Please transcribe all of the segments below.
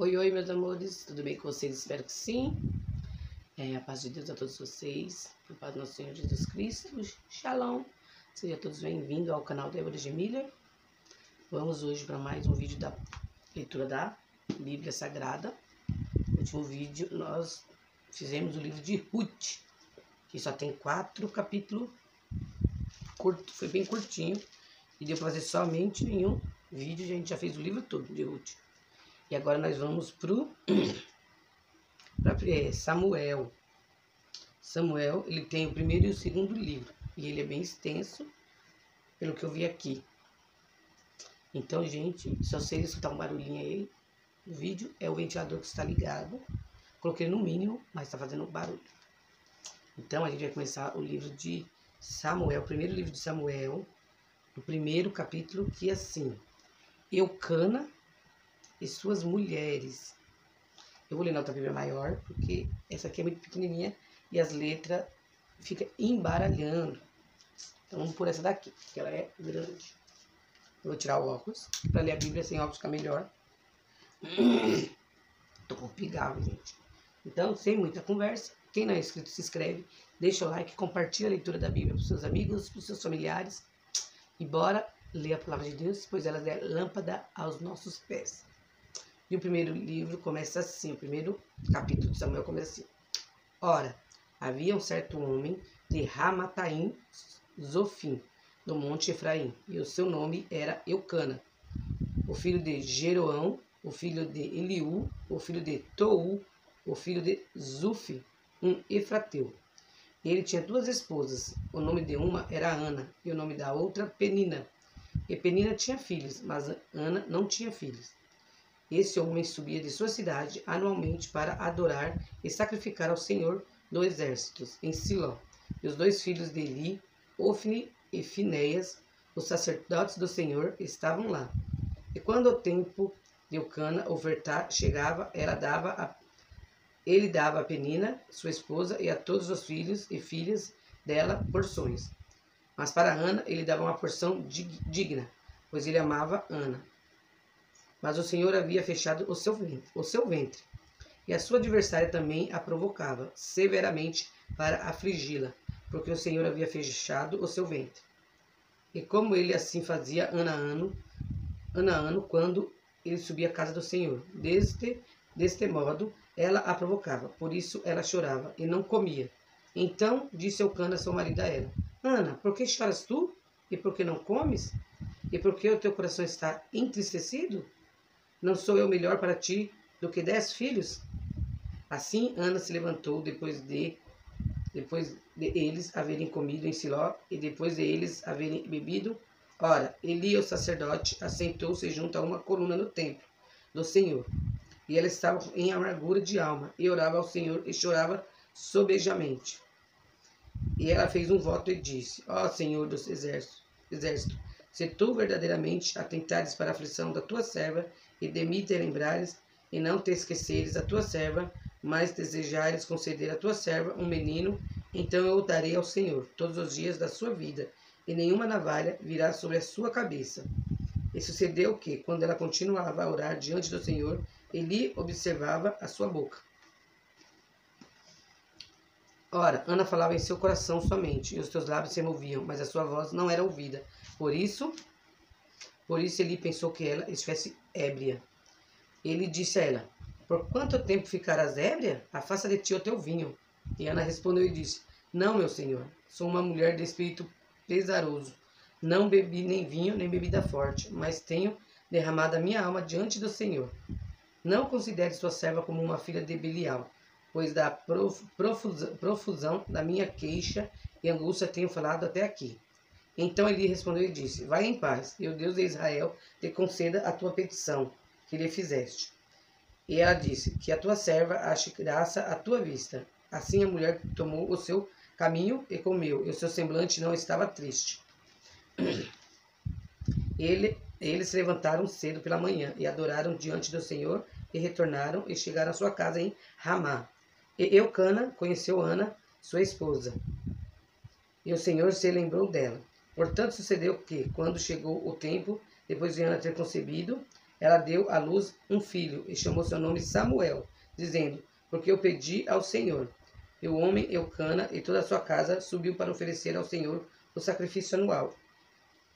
Oi, oi, meus amores, tudo bem com vocês? Espero que sim. A paz de Deus a todos vocês, a paz do nosso Senhor Jesus Cristo, Shalom. Sejam todos bem-vindos ao canal Débora G. Miller. Vamos hoje para mais um vídeo da leitura da Bíblia Sagrada. No último vídeo nós fizemos o livro de Ruth, que só tem 4 capítulos, curto, foi bem curtinho, e deu para fazer somente em um vídeo. A gente já fez o livro todo de Ruth. E agora nós vamos para Samuel. Samuel, ele tem o primeiro e o segundo livro. E ele é bem extenso, pelo que eu vi aqui. Então, gente, se você escutar um barulhinho aí no vídeo, é o ventilador que está ligado. Coloquei no mínimo, mas está fazendo barulho. Então, a gente vai começar o livro de Samuel, o primeiro livro de Samuel, o primeiro capítulo, que é assim: Eucana e suas mulheres. Eu vou ler na outra Bíblia maior, porque essa aqui é muito pequenininha e as letras ficam embaralhando. Então vamos por essa daqui, que ela é grande. Eu vou tirar o óculos, para ler a Bíblia sem óculos ficar melhor. Tô com pigarro, gente. Então, sem muita conversa, quem não é inscrito se inscreve, deixa o like, compartilha a leitura da Bíblia para os seus amigos, para os seus familiares. E bora ler a palavra de Deus, pois ela é lâmpada aos nossos pés. E o primeiro livro começa assim, o primeiro capítulo de Samuel começa assim: Ora, havia um certo homem de Ramataim Zofim, do monte Efraim, e o seu nome era Eucana, o filho de Jeroão, o filho de Eliú, o filho de Tou, o filho de Zufi, um efrateu. Ele tinha 2 esposas, o nome de uma era Ana, e o nome da outra Penina. E Penina tinha filhos, mas Ana não tinha filhos. Esse homem subia de sua cidade anualmente para adorar e sacrificar ao Senhor dos Exércitos, em Siló. E os 2 filhos de Eli, Ofni e Finéias, os sacerdotes do Senhor, estavam lá. E quando o tempo de Eucana ofertar chegava, ele dava a Penina, sua esposa, e a todos os filhos e filhas dela porções. Mas para Ana ele dava uma porção digna, pois ele amava Ana. Mas o Senhor havia fechado o seu ventre, e a sua adversária também a provocava severamente para afligi-la, porque o Senhor havia fechado o seu ventre. E como ele assim fazia ano a ano, quando ele subia à casa do Senhor, deste modo ela a provocava, por isso ela chorava e não comia. Então disse Eucana, seu marido, a ela: Ana, por que choras tu? E por que não comes? E por que o teu coração está entristecido? Não sou eu melhor para ti do que 10 filhos? Assim Ana se levantou depois de eles haverem comido em Siló e depois de eles haverem bebido. Ora, Eli, o sacerdote, assentou-se junto a uma coluna no templo do Senhor. E ela estava em amargura de alma e orava ao Senhor e chorava sobejamente. E ela fez um voto e disse: Ó Senhor dos exércitos, se tu verdadeiramente atentares para a aflição da tua serva e de mim te lembrares, e não te esqueceres da tua serva, mas desejares conceder à tua serva um menino, então eu o darei ao Senhor todos os dias da sua vida, e nenhuma navalha virá sobre a sua cabeça. E sucedeu que, quando ela continuava a orar diante do Senhor, Eli observava a sua boca. Ora, Ana falava em seu coração somente, e os seus lábios se moviam, mas a sua voz não era ouvida. Por isso Eli pensou que ela estivesse ébria. Ele disse a ela: Por quanto tempo ficarás ébria? Afasta de ti o teu vinho. E Ana respondeu e disse: Não, meu senhor, sou uma mulher de espírito pesaroso. Não bebi nem vinho, nem bebida forte, mas tenho derramado a minha alma diante do Senhor. Não considere sua serva como uma filha de Belial, pois da profusão da minha queixa e angústia tenho falado até aqui. Então ele respondeu e disse: Vai em paz, e o Deus de Israel te conceda a tua petição, que lhe fizeste. E ela disse: Que a tua serva ache graça à tua vista. Assim a mulher tomou o seu caminho e comeu, e o seu semblante não estava triste. Eles se levantaram cedo pela manhã, e adoraram diante do Senhor, e retornaram, e chegaram à sua casa em Ramá. E Eucana conheceu Ana, sua esposa, e o Senhor se lembrou dela. Portanto, sucedeu que, quando chegou o tempo, depois de Ana ter concebido, ela deu à luz um filho e chamou seu nome Samuel, dizendo: porque eu pedi ao Senhor. E o homem Eucana e toda a sua casa subiu para oferecer ao Senhor o sacrifício anual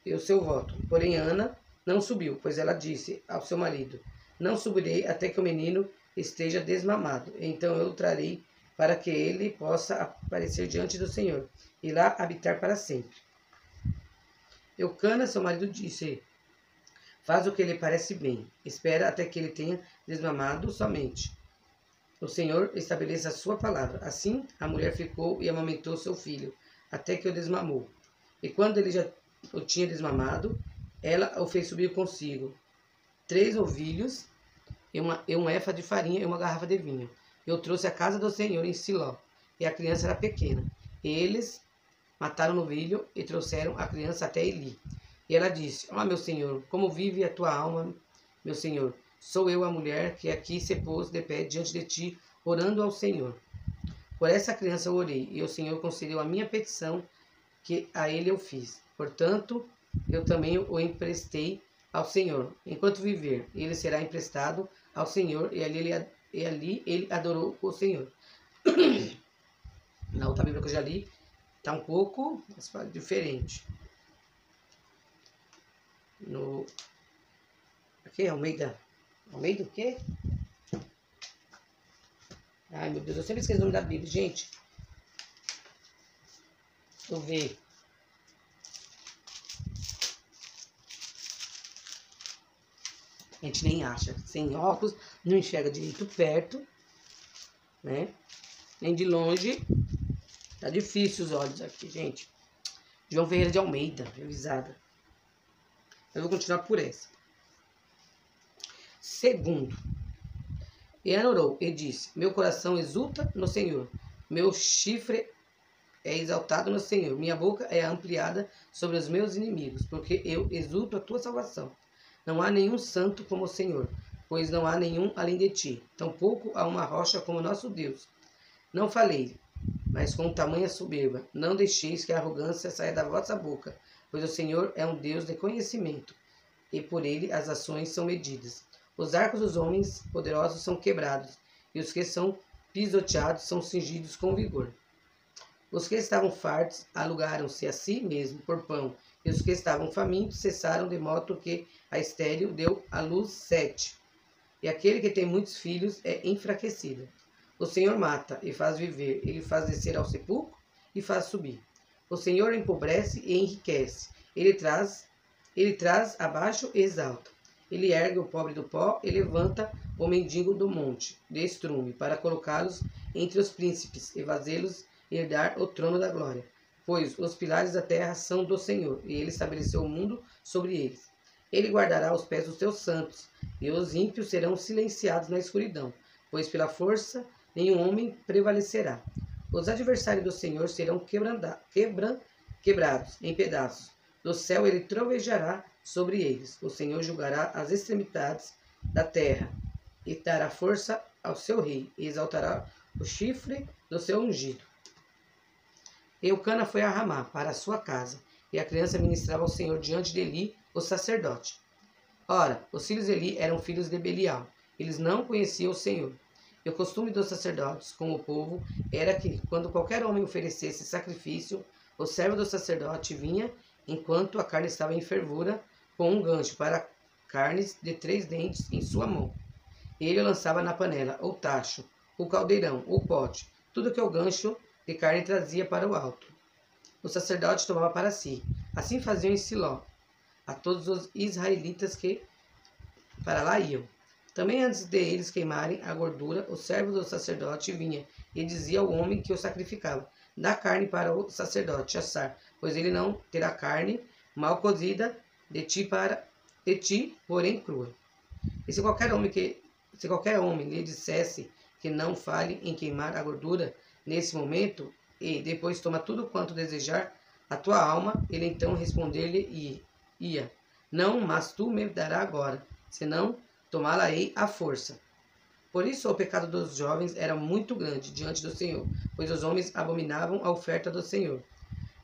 e o seu voto. Porém Ana não subiu, pois ela disse ao seu marido: não subirei até que o menino esteja desmamado. Então eu o trarei para que ele possa aparecer diante do Senhor e lá habitar para sempre. Eucana, seu marido, disse: faz o que lhe parece bem. Espera até que ele tenha desmamado somente. O Senhor estabeleça a sua palavra. Assim, a mulher ficou e amamentou seu filho, até que o desmamou. E quando ele já o tinha desmamado, ela o fez subir consigo 3 novilhos e um efa de farinha e uma garrafa de vinho. Eu trouxe à casa do Senhor em Siló, e a criança era pequena. E eles mataram o novilho e trouxeram a criança até Eli. E ela disse: ó, meu senhor, como vive a tua alma, meu senhor? Sou eu a mulher que aqui se pôs de pé diante de ti, orando ao Senhor. Por essa criança eu orei, e o Senhor concedeu a minha petição, que a ele eu fiz. Portanto, eu também o emprestei ao Senhor. Enquanto viver, ele será emprestado ao Senhor, e ali ele adorou o Senhor. Na outra Bíblia que eu já li, está um pouco diferente. Aqui é Almeida. Almeida o quê? Ai, meu Deus, eu sempre esqueço o nome da Bíblia, gente. Deixa eu ver. A gente nem acha. Sem óculos, não enxerga direito perto, né? Nem de longe. Tá difícil os olhos aqui, gente. João Ferreira de Almeida, revisada. Eu vou continuar por essa. Segundo. E Ana orou e disse: meu coração exulta no Senhor. Meu chifre é exaltado no Senhor. Minha boca é ampliada sobre os meus inimigos, porque eu exulto a tua salvação. Não há nenhum santo como o Senhor, pois não há nenhum além de ti. Tampouco há uma rocha como nosso Deus. Não falei, mas com tamanha soberba. Não deixeis que a arrogância saia da vossa boca, pois o Senhor é um Deus de conhecimento, e por ele as ações são medidas. Os arcos dos homens poderosos são quebrados, e os que são pisoteados são cingidos com vigor. Os que estavam fartos alugaram-se a si mesmo por pão, e os que estavam famintos cessaram, de modo que a estéril deu à luz 7. E aquele que tem muitos filhos é enfraquecido. O Senhor mata e faz viver, ele faz descer ao sepulcro e faz subir. O Senhor empobrece e enriquece, ele traz abaixo e exalta. Ele ergue o pobre do pó e levanta o mendigo do monte, de estrume, para colocá-los entre os príncipes e fazê-los herdar o trono da glória. Pois os pilares da terra são do Senhor, e ele estabeleceu o mundo sobre eles. Ele guardará os pés dos seus santos, e os ímpios serão silenciados na escuridão, pois pela força nenhum homem prevalecerá. Os adversários do Senhor serão quebrados em pedaços. Do céu ele trovejará sobre eles. O Senhor julgará as extremidades da terra, e dará força ao seu rei, e exaltará o chifre do seu ungido. Eucana foi a Ramá, para a sua casa, e a criança ministrava ao Senhor diante de Eli, o sacerdote. Ora, os filhos de Eli eram filhos de Belial. Eles não conheciam o Senhor. E o costume dos sacerdotes com o povo era que, quando qualquer homem oferecesse sacrifício, o servo do sacerdote vinha, enquanto a carne estava em fervura, com um gancho para carnes de 3 dentes em sua mão. Ele o lançava na panela, ou tacho, o caldeirão, ou pote, tudo que o gancho de carne trazia para o alto. O sacerdote tomava para si. Assim faziam em Siló a todos os israelitas que para lá iam. Também antes de eles queimarem a gordura, o servo do sacerdote vinha e dizia ao homem que o sacrificava: dá carne para o sacerdote assar, pois ele não terá carne mal cozida de ti, porém crua. E se qualquer homem lhe dissesse que não fale em queimar a gordura nesse momento, e depois toma tudo quanto desejar a tua alma, ele então responder-lhe ia: não, mas tu me dará agora, senão tomá-la-ei à força. Por isso o pecado dos jovens era muito grande diante do Senhor, pois os homens abominavam a oferta do Senhor.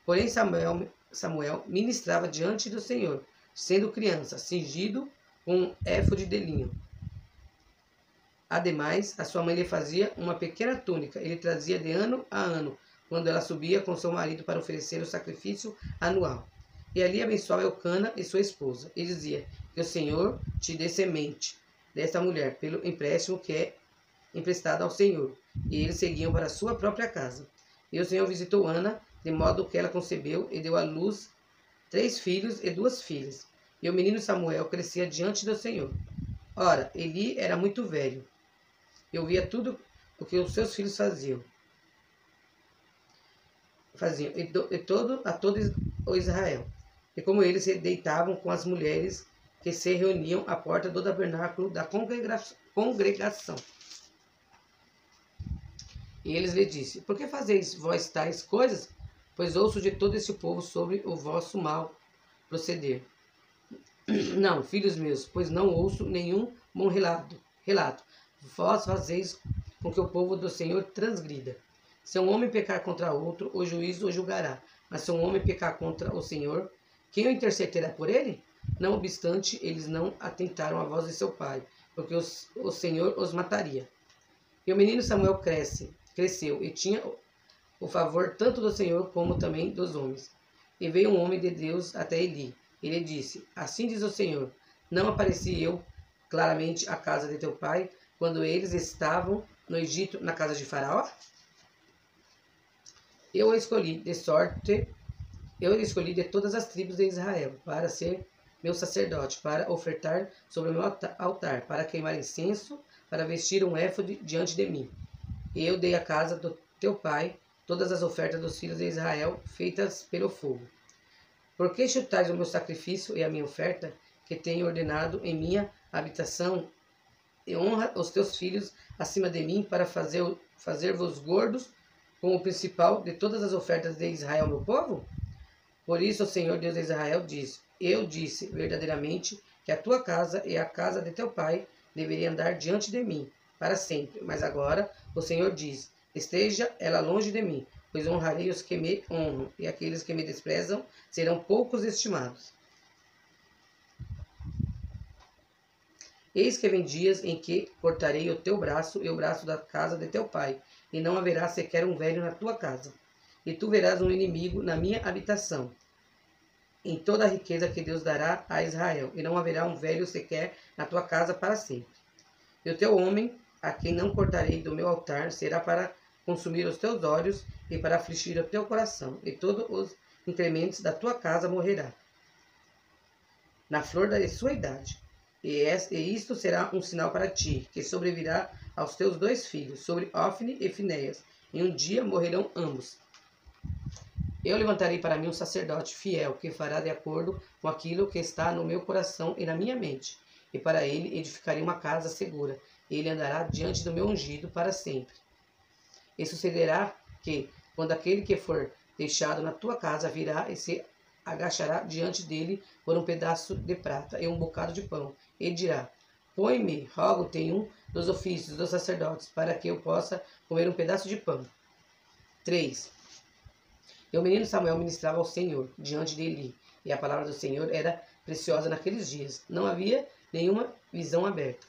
Porém Samuel ministrava diante do Senhor, sendo criança, cingido com um éfode de linho. Ademais, a sua mãe lhe fazia uma pequena túnica. Ele trazia de ano a ano, quando ela subia com seu marido para oferecer o sacrifício anual. E ali abençoava Elcana e sua esposa, e dizia: que o Senhor te dê semente desta mulher, pelo empréstimo que é emprestado ao Senhor. E eles seguiam para sua própria casa. E o Senhor visitou Ana, de modo que ela concebeu e deu à luz 3 filhos e 2 filhas. E o menino Samuel crescia diante do Senhor. Ora, Eli era muito velho. Eu via tudo o que os seus filhos faziam a todo o Israel. E como eles se deitavam com as mulheres que se reuniam à porta do tabernáculo da congregação. E eles lhe disse: por que fazeis vós tais coisas? Pois ouço de todo este povo sobre o vosso mal proceder. Não, filhos meus, pois não ouço nenhum bom relato. Vós fazeis com que o povo do Senhor transgrida. Se um homem pecar contra outro, o juízo o julgará. Mas se um homem pecar contra o Senhor, quem o intercederá por ele? Não obstante, eles não atentaram à voz de seu pai, porque o Senhor os mataria. E o menino Samuel cresceu e tinha o favor tanto do Senhor como também dos homens. E veio um homem de Deus até Eli. Ele disse: assim diz o Senhor, não apareci eu claramente à casa de teu pai, quando eles estavam no Egito, na casa de Faraó? Eu o escolhi de todas as tribos de Israel, para ser meu sacerdote, para ofertar sobre o meu altar, para queimar incenso, para vestir um éfode diante de mim. E eu dei à casa do teu pai todas as ofertas dos filhos de Israel, feitas pelo fogo. Por que chutais o meu sacrifício e a minha oferta, que tenho ordenado em minha habitação, e honra os teus filhos acima de mim, para fazer-vos gordos com o principal de todas as ofertas de Israel, meu povo? Por isso o Senhor Deus de Israel diz: eu disse verdadeiramente que a tua casa e a casa de teu pai deveriam andar diante de mim para sempre. Mas agora o Senhor diz: esteja ela longe de mim, pois honrarei os que me honram, e aqueles que me desprezam serão poucos estimados. Eis que vem dias em que cortarei o teu braço e o braço da casa de teu pai, e não haverá sequer um velho na tua casa. E tu verás um inimigo na minha habitação, em toda a riqueza que Deus dará a Israel, e não haverá um velho sequer na tua casa para sempre. E o teu homem, a quem não cortarei do meu altar, será para consumir os teus olhos e para afligir o teu coração, e todos os incrementes da tua casa morrerá, na flor da sua idade. E isto será um sinal para ti, que sobrevirá aos teus 2 filhos, sobre Ofne e Finéias, e um dia morrerão ambos. Eu levantarei para mim um sacerdote fiel, que fará de acordo com aquilo que está no meu coração e na minha mente, e para ele edificarei uma casa segura, e ele andará diante do meu ungido para sempre. E sucederá que, quando aquele que for deixado na tua casa virá e se agachará diante dele por um pedaço de prata e um bocado de pão, e dirá: põe-me, rogo-te, em um dos ofícios dos sacerdotes, para que eu possa comer um pedaço de pão. 3. E o menino Samuel ministrava ao Senhor diante de Eli, e a palavra do Senhor era preciosa naqueles dias. Não havia nenhuma visão aberta.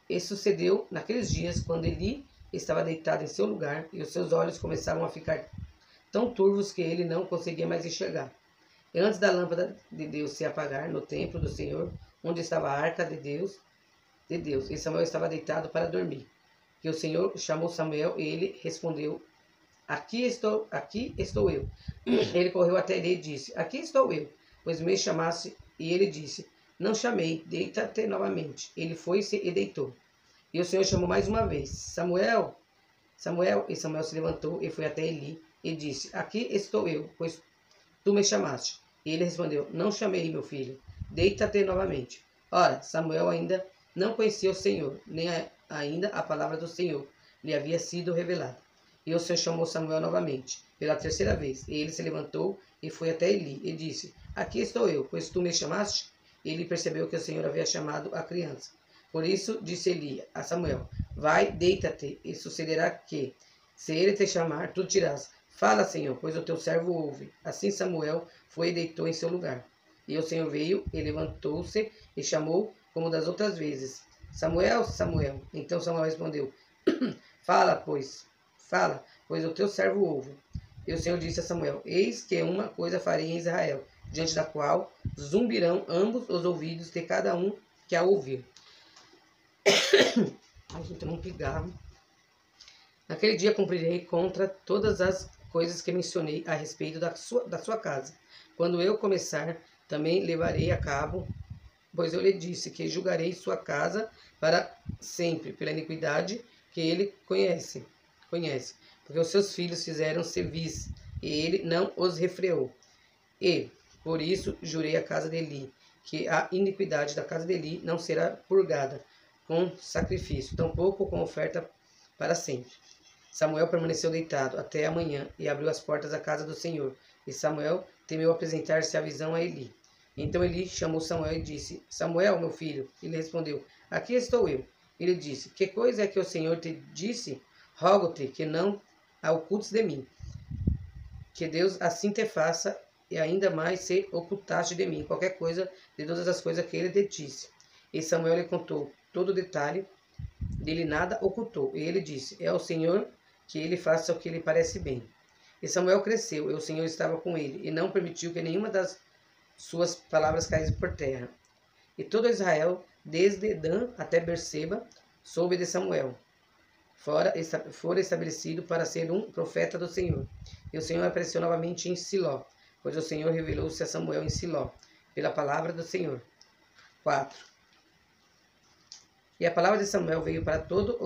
E sucedeu naqueles dias, quando Eli estava deitado em seu lugar, e os seus olhos começaram a ficar tão turvos que ele não conseguia mais enxergar. E antes da lâmpada de Deus se apagar no templo do Senhor, onde estava a arca de Deus, e Samuel estava deitado para dormir. E o Senhor chamou Samuel, e ele respondeu: aqui estou eu. Ele correu até ele e disse: aqui estou eu, pois me chamaste. E ele disse: não chamei, deita-te novamente. Ele foi-se e deitou. E o Senhor chamou mais uma vez: Samuel, Samuel. E Samuel se levantou e foi até Eli e disse: aqui estou eu, pois tu me chamaste. E ele respondeu: não chamei, meu filho, deita-te novamente. Ora, Samuel ainda não conhecia o Senhor, nem ainda a palavra do Senhor lhe havia sido revelada. E o Senhor chamou Samuel novamente, pela 3ª vez. E ele se levantou e foi até Eli e disse: aqui estou eu, pois tu me chamaste. E ele percebeu que o Senhor havia chamado a criança. Por isso disse Eli a Samuel: vai, deita-te, e sucederá que, se ele te chamar, tu dirás: fala, Senhor, pois o teu servo ouve. Assim Samuel foi e deitou em seu lugar. E o Senhor veio e levantou-se e chamou como das outras vezes. Samuel, Samuel. Então Samuel respondeu, fala, pois o teu servo ouve. E o Senhor disse a Samuel, eis que uma coisa farei em Israel, diante da qual zumbirão ambos os ouvidos de cada um que a ouvir. Ai, gente, eu não pigarro. Naquele dia cumprirei contra todas as coisas que mencionei a respeito da sua casa. Quando eu começar, também levarei a cabo, pois eu lhe disse que julgarei sua casa para sempre, pela iniquidade que ele conhece. Porque os seus filhos fizeram cerviz, e ele não os refreou. E, por isso, jurei a casa de Eli, que a iniquidade da casa de Eli não será purgada com sacrifício, tampouco com oferta para sempre. Samuel permaneceu deitado até a manhã e abriu as portas da casa do Senhor. E Samuel temeu apresentar-se a visão a Eli. Então Eli chamou Samuel e disse, Samuel, meu filho. Ele respondeu, aqui estou eu. Ele disse, que coisa é que o Senhor te disse? Rogo-te que não a ocultes de mim. Que Deus assim te faça e ainda mais se ocultaste de mim qualquer coisa de todas as coisas que ele te disse. E Samuel lhe contou todo o detalhe, dele nada ocultou. E ele disse, é o Senhor que ele faça o que lhe parece bem. E Samuel cresceu, e o Senhor estava com ele, e não permitiu que nenhuma das suas palavras caísse por terra. E todo Israel, desde Dan até Berseba, soube de Samuel. Fora estabelecido para ser um profeta do Senhor. E o Senhor apareceu novamente em Siló, pois o Senhor revelou-se a Samuel em Siló, pela palavra do Senhor. 4. E a palavra de Samuel veio para todo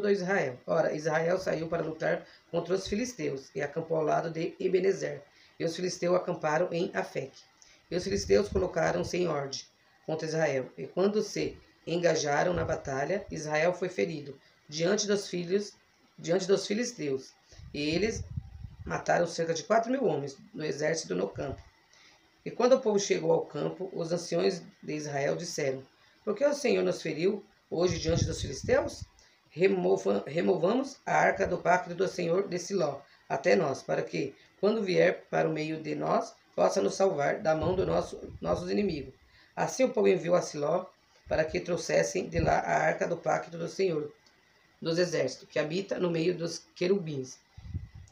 Israel. Ora, Israel saiu para lutar contra os filisteus, e acampou ao lado de Ebenezer. E os filisteus acamparam em Afeque. E os filisteus colocaram-se em ordem contra Israel. E quando se engajaram na batalha, Israel foi ferido diante dos filisteus. E eles mataram cerca de 4.000 homens no exército no campo. E quando o povo chegou ao campo, os anciões de Israel disseram, por que o Senhor nos feriu hoje diante dos filisteus? Removamos a arca do pacto do Senhor de Siló até nós, para que, quando vier para o meio de nós, possa nos salvar da mão dos nossos inimigos. Assim o povo enviou a Siló para que trouxessem de lá a arca do pacto do Senhor dos exércitos, que habita no meio dos querubins.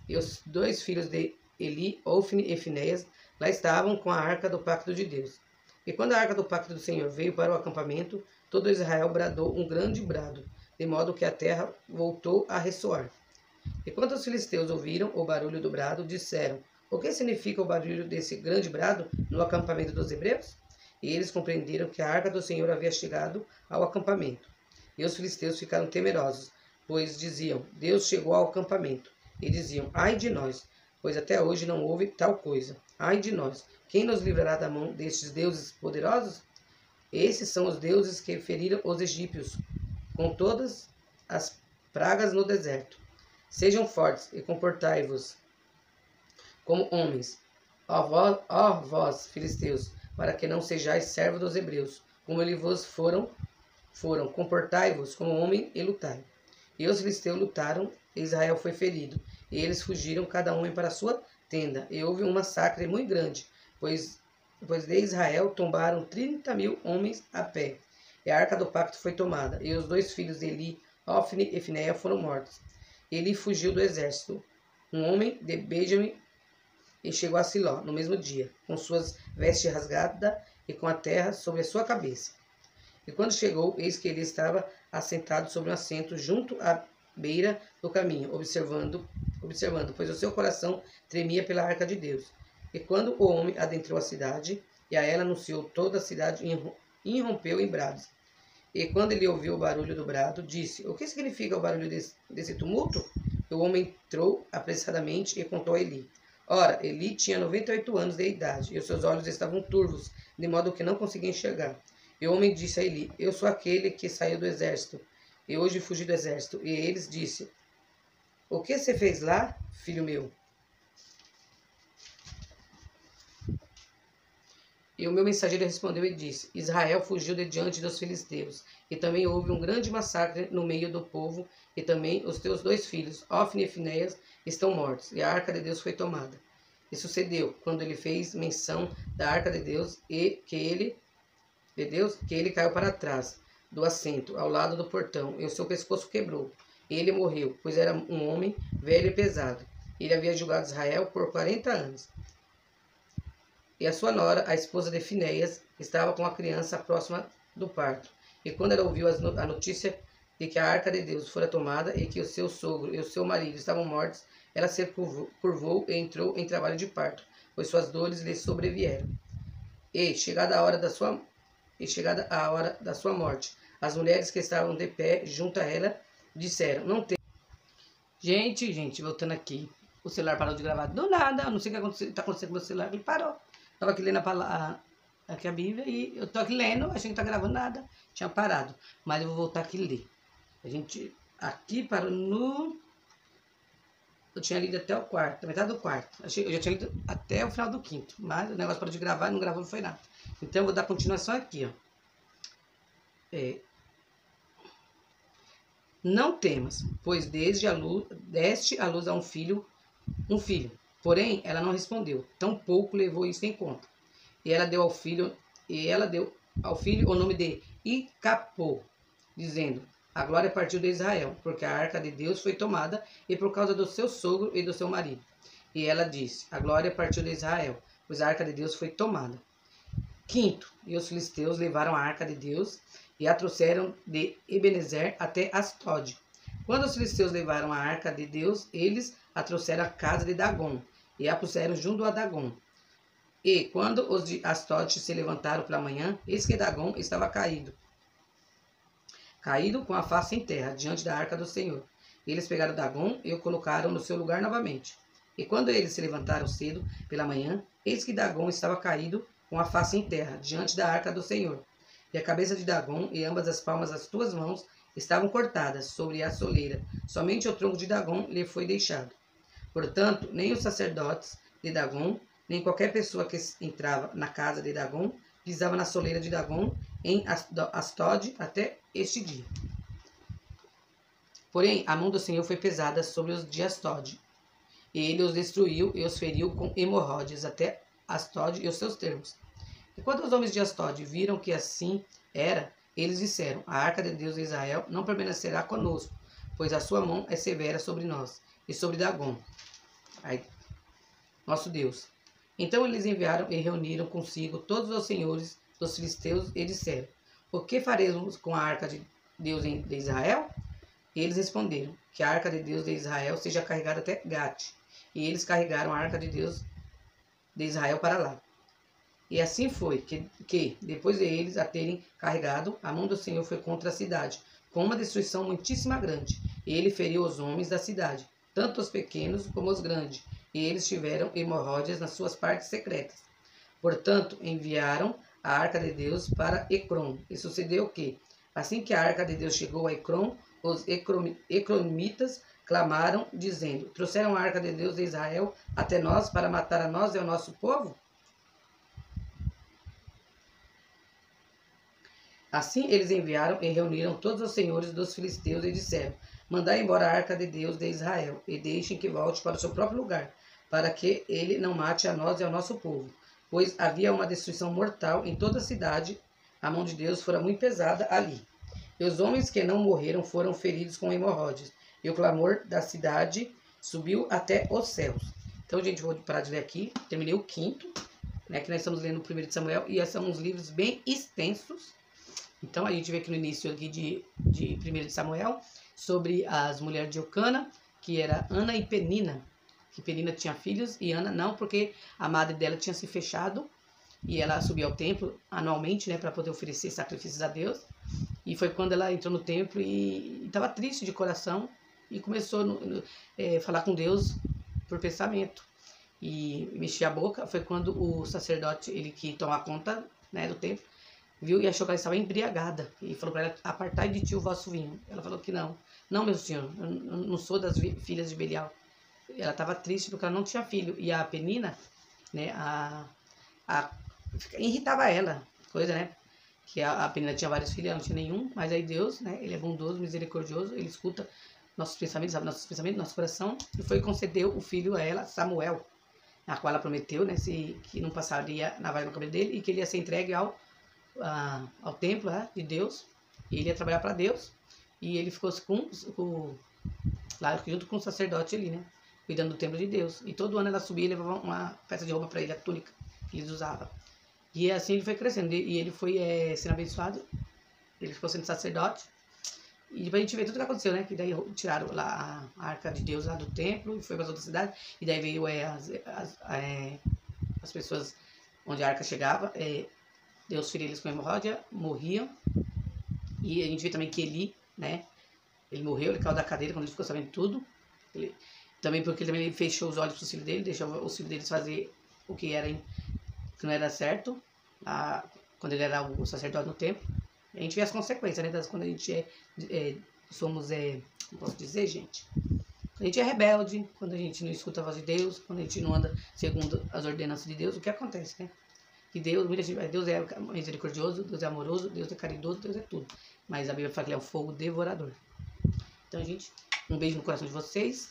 E os 2 filhos de Eli, Ofni e Finéias, lá estavam com a arca do pacto de Deus. E quando a arca do pacto do Senhor veio para o acampamento, todo Israel bradou um grande brado, de modo que a terra voltou a ressoar. E quando os filisteus ouviram o barulho do brado, disseram, o que significa o barulho desse grande brado no acampamento dos hebreus? E eles compreenderam que a arca do Senhor havia chegado ao acampamento. E os filisteus ficaram temerosos, pois diziam, Deus chegou ao acampamento. E diziam, ai de nós, pois até hoje não houve tal coisa. Ai de nós, quem nos livrará da mão destes deuses poderosos? Esses são os deuses que feriram os egípcios, com todas as pragas no deserto. Sejam fortes e comportai-vos como homens, ó vós, filisteus, para que não sejais servos dos hebreus, como eles vos foram, comportai-vos como homem e lutai. E os filisteus lutaram, e Israel foi ferido, e eles fugiram cada homem para a sua tenda, e houve um massacre muito grande, pois de Israel tombaram 30.000 homens a pé. E a arca do pacto foi tomada, e os 2 filhos de Eli, Ofni e Finéia, foram mortos. Eli fugiu do exército, um homem de Benjamim, e chegou a Siló no mesmo dia, com suas vestes rasgadas e com a terra sobre a sua cabeça. E quando chegou, eis que ele estava assentado sobre um assento junto à beira do caminho, observando, pois o seu coração tremia pela arca de Deus. E quando o homem adentrou a cidade, e a ela anunciou toda a cidade, irrompeu em brados. E quando ele ouviu o barulho do brado, disse, o que significa o barulho desse tumulto? E o homem entrou apressadamente e contou a Eli. Ora, Eli tinha 98 anos de idade, e os seus olhos estavam turvos, de modo que não conseguia enxergar. E o homem disse a Eli, eu sou aquele que saiu do exército, e hoje fugi do exército. E eles disse, o que você fez lá, filho meu? E o meu mensageiro respondeu e disse, Israel fugiu de diante dos filisteus, e também houve um grande massacre no meio do povo, e também os teus 2 filhos, Ofni e Finéias, estão mortos, e a arca de Deus foi tomada. E sucedeu, quando ele fez menção da arca de Deus, e que ele de Deus que ele caiu para trás do assento, ao lado do portão, e o seu pescoço quebrou. Ele morreu, pois era um homem velho e pesado. Ele havia julgado Israel por 40 anos. E a sua nora, a esposa de Finéias, estava com a criança próxima do parto. E quando ela ouviu a notícia de que a arca de Deus fora tomada e que o seu sogro e o seu marido estavam mortos, ela se curvou e entrou em trabalho de parto, pois suas dores lhe sobrevieram. E, chegada a hora da sua morte, as mulheres que estavam de pé junto a ela disseram, não tem... Gente, voltando aqui. O celular parou de gravar do nada. Eu não sei o que está acontecendo com o meu celular. Ele parou. Estava aqui lendo aqui a Bíblia e eu tô aqui lendo. Achei que não tá gravando nada. Tinha parado. Mas eu vou voltar aqui e ler. A gente aqui parou no... Eu tinha lido até o quarto. Metade do quarto. Eu já tinha lido até o final do quinto. Mas o negócio parou de gravar. Não gravou, não foi nada. Então eu vou dar continuação aqui, ó. Não temas, pois deste a luz a um filho. Porém, ela não respondeu, tampouco levou isso em conta. E ela deu ao filho o nome de Icapô, dizendo: a glória partiu de Israel, porque a arca de Deus foi tomada, e por causa do seu sogro e do seu marido. E ela disse: a glória partiu de Israel, pois a arca de Deus foi tomada. Quinto, e os filisteus levaram a arca de Deus e a trouxeram de Ebenezer até Astode. Quando os filisteus levaram a arca de Deus, eles a trouxeram à casa de Dagom e a puseram junto a Dagom. E quando os de Astode se levantaram pela manhã, eis que Dagom estava caído com a face em terra, diante da arca do Senhor. Eles pegaram Dagom e o colocaram no seu lugar novamente. E quando eles se levantaram cedo pela manhã, eis que Dagom estava caído com a face em terra, diante da arca do Senhor. E a cabeça de Dagom e ambas as palmas das suas mãos estavam cortadas sobre a soleira. Somente o tronco de Dagom lhe foi deixado. Portanto, nem os sacerdotes de Dagom, nem qualquer pessoa que entrava na casa de Dagom, pisava na soleira de Dagom em Astode até este dia. Porém, a mão do Senhor foi pesada sobre os de Astode. E ele os destruiu e os feriu com hemorroides até Astode e os seus termos. E quando os homens de Astode viram que assim era, eles disseram: a arca de Deus de Israel não permanecerá conosco, pois a sua mão é severa sobre nós e sobre Dagom, nosso Deus. Então eles enviaram e reuniram consigo todos os senhores dos filisteus e disseram: o que faremos com a arca de Deus de Israel? E eles responderam: que a arca de Deus de Israel seja carregada até Gate. E eles carregaram a arca de Deus de Israel para lá. E assim foi que, depois de eles a terem carregado, a mão do Senhor foi contra a cidade, com uma destruição muitíssima grande. E ele feriu os homens da cidade, tanto os pequenos como os grandes, e eles tiveram hemorroidas nas suas partes secretas. Portanto, enviaram a arca de Deus para Ecrom. E sucedeu que, assim que a arca de Deus chegou a Ecrom, os ecromitas clamaram, dizendo: trouxeram a arca de Deus de Israel até nós para matar a nós e ao nosso povo? Assim eles enviaram e reuniram todos os senhores dos filisteus e disseram: mandai embora a arca de Deus de Israel, e deixem que volte para o seu próprio lugar, para que ele não mate a nós e ao nosso povo. Pois havia uma destruição mortal em toda a cidade, a mão de Deus fora muito pesada ali. E os homens que não morreram foram feridos com hemorroides, e o clamor da cidade subiu até os céus. Então, gente, vou parar de ler aqui. Terminei o quinto, né, que nós estamos lendo o 1 de Samuel, e são uns livros bem extensos. Então, a gente vê aqui no início aqui de 1 de Samuel, sobre as mulheres de Eucana, que era Ana e Penina. Que Penina tinha filhos e Ana não, porque a madre dela tinha se fechado e ela subia ao templo anualmente, né, para poder oferecer sacrifícios a Deus. E foi quando ela entrou no templo e estava triste de coração e começou a falar com Deus por pensamento. E mexer a boca. Foi quando o sacerdote, ele que tomava conta, né, do templo, viu e achou que ela estava embriagada. E falou para ela: apartai de ti o vosso vinho. Ela falou que não. Não, meu senhor, eu não sou das filhas de Belial. Ela estava triste porque ela não tinha filho. E a Penina, né, irritava ela. Coisa, né? Que a Penina tinha vários filhos, ela não tinha nenhum. Mas aí Deus, né, ele é bondoso, misericordioso. Ele escuta nossos pensamentos, sabe nossos pensamentos, nosso coração. E foi e concedeu o filho a ela, Samuel. Na qual ela prometeu, né, que não passaria navalha no cabelo dele e que ele ia ser entregue ao ao templo de Deus. E ele ia trabalhar para Deus. E ele ficou lá junto com o sacerdote ali, né? Cuidando do templo de Deus. E todo ano ela subia e levava uma peça de roupa para ele, a túnica que eles usavam. E assim ele foi crescendo. E ele foi sendo abençoado. Ele ficou sendo sacerdote. E depois a gente vê tudo que aconteceu, né? Que daí tiraram lá a arca de Deus lá do templo e foi para as outras cidades. E daí veio as pessoas onde a arca chegava. Deus feriu eles com hemorroida, morriam. E a gente vê também que Eli, né? Ele morreu, ele caiu da cadeira quando ele ficou sabendo tudo. Também porque ele fechou os olhos para os filhos dele, deixou os filhos deles fazer o que não era certo, quando ele era o sacerdote no templo. A gente vê as consequências, né? Quando a gente somos, não posso dizer, gente? Quando a gente é rebelde, quando a gente não escuta a voz de Deus, quando a gente não anda segundo as ordenanças de Deus, o que acontece, né? Que Deus é misericordioso, Deus é amoroso, Deus é caridoso, Deus é tudo. Mas a Bíblia fala que ele é um fogo devorador. Então, gente, um beijo no coração de vocês.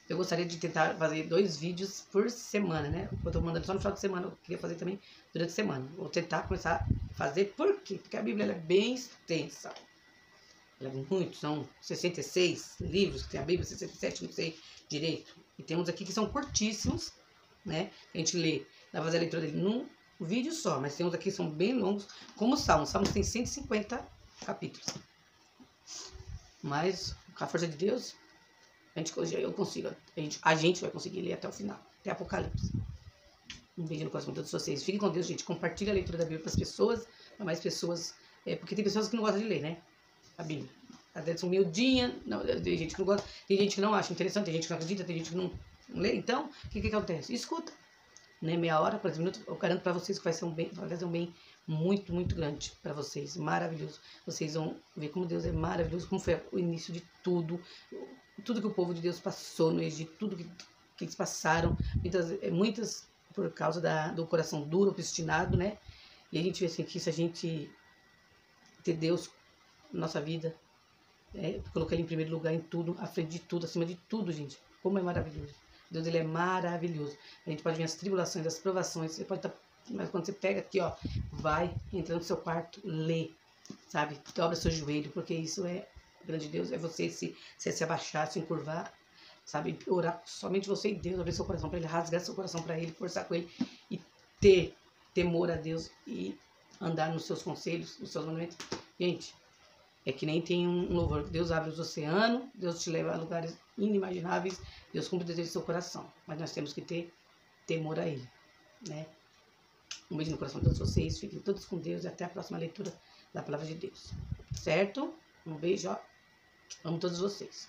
Eu gostaria de tentar fazer 2 vídeos por semana, né? Eu tô mandando só no final de semana, eu queria fazer também durante a semana. Vou tentar começar a fazer, por quê? Porque a Bíblia ela é bem extensa. Ela é muito, são 66 livros que tem a Bíblia, 67, não sei direito. E tem uns aqui que são curtíssimos, né? A gente lê, dá pra fazer a leitura dele num vídeo só, mas tem uns aqui que são bem longos, como o Salmos. O Salmos tem 150 capítulos. Mas, com a força de Deus, a gente vai conseguir ler até o final, até Apocalipse. Um beijo no coração de todos vocês. Fiquem com Deus, gente. Compartilha a leitura da Bíblia para as pessoas, para mais pessoas, porque tem pessoas que não gostam de ler, né? A Bíblia. Às vezes são miudinha, tem gente que não gosta, tem gente que não acha interessante, tem gente que não acredita, tem gente que não lê. Então, o que acontece? Escuta. Né, meia hora, 40 minutos, eu garanto para vocês que vai fazer um bem muito, muito grande para vocês, maravilhoso. Vocês vão ver como Deus é maravilhoso, como foi o início de tudo que o povo de Deus passou no Egito, tudo que eles passaram, muitas por causa do coração duro, obstinado, né? E a gente vê assim que se a gente ter Deus na nossa vida, colocar Ele em primeiro lugar em tudo, à frente de tudo, acima de tudo, gente, como é maravilhoso. Deus, ele é maravilhoso. A gente pode ver as tribulações, as provações. Você pode estar... Mas quando você pega aqui, ó, vai, entra no seu quarto, lê, sabe? Dobra seu joelho, porque isso é... O grande Deus é você se abaixar, se encurvar, sabe? Orar somente você e Deus, abrir seu coração para Ele, rasgar seu coração para Ele, conversar com Ele e ter temor a Deus e andar nos seus conselhos, nos seus mandamentos. Gente, é que nem tem um louvor. Deus abre os oceanos, Deus te leva a lugares inimagináveis, Deus cumpre o desejo do seu coração. Mas nós temos que ter temor a Ele, né? Um beijo no coração de todos vocês. Fiquem todos com Deus e até a próxima leitura da Palavra de Deus. Certo? Um beijo, ó. Amo todos vocês.